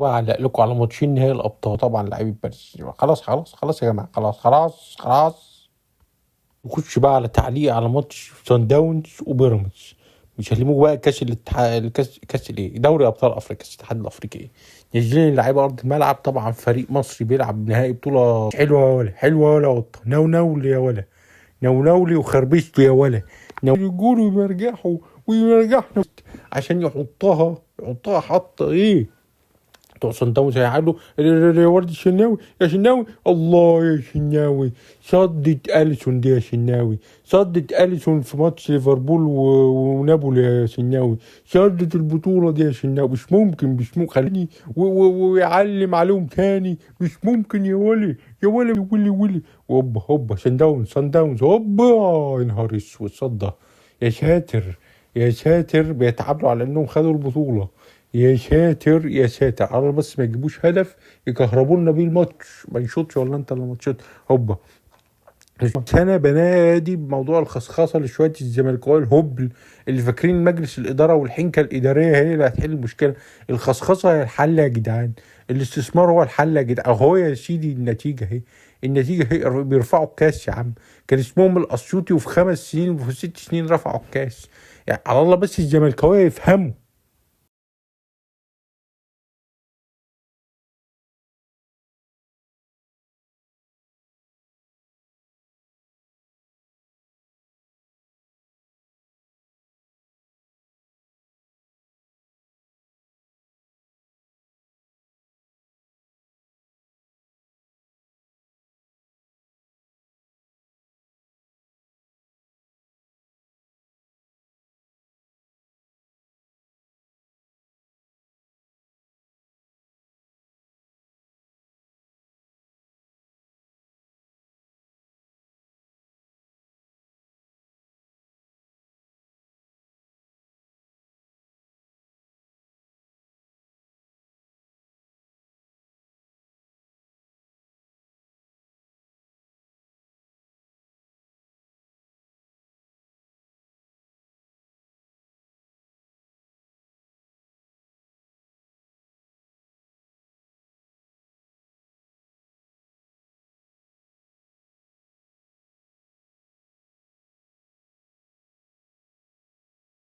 وأعلق لكم على ماتشين نهائي الأبطال. طبعا لعيبة باريس خلاص خلاص خلاص يا جماعة، خلاص خلاص خلاص. نخش بقى على تعليق على ماتش سان داونز وبيراميدز. مش هلموك بقى كاس الاتحاد، كاس الايه، دوري ابطال افريقيا، كاس الاتحاد الافريقي. نازلين اللعيبه ارض الملعب. طبعا فريق مصري بيلعب نهائي بطوله حلوه ولا حلوه ولا قطه. نونولي يا ولا، نونولي وخربشته يا ولا. يقولوا يمرجحوا ويمرجحنا عشان يحطها حط ايه. بتوع صن داونز هيعادلوا. يا ورد الشناوي، يا شناوي، الله يا شناوي. صدت أليسون دي يا شناوي، صدت أليسون في ماتش ليفربول ونابولي يا شناوي. صدت البطولة دي يا شناوي. مش ممكن خليني ويعلم عليهم تاني. مش ممكن يا ولي يا ولي. هوبا صن داونز هوبا. يا نهار اسود صدى. يا ساتر يا ساتر، بيتعاملوا على انهم خدوا البطولة. يا ساتر يا ساتر، على بس ما يجيبوش هدف يكهربوا لنا بيه الماتش. ما يشوطش ولا انت اللي ماتشات. هوبا. انا بنادي بموضوع الخصخصه لشويه الزمالكاويه الهبل اللي فاكرين مجلس الاداره والحنكه الاداريه هي اللي هتحل المشكله. الخصخصه هي الحل يا جدعان. الاستثمار هو الحل يا جدعان. اهو يا سيدي النتيجه اهي. النتيجه هي بيرفعوا الكاس يا عم. كان اسمهم الاسيوطي وفي 5 سنين وفي 6 سنين رفعوا الكاس. يعني على الله بس الزمالكاويه يفهموا.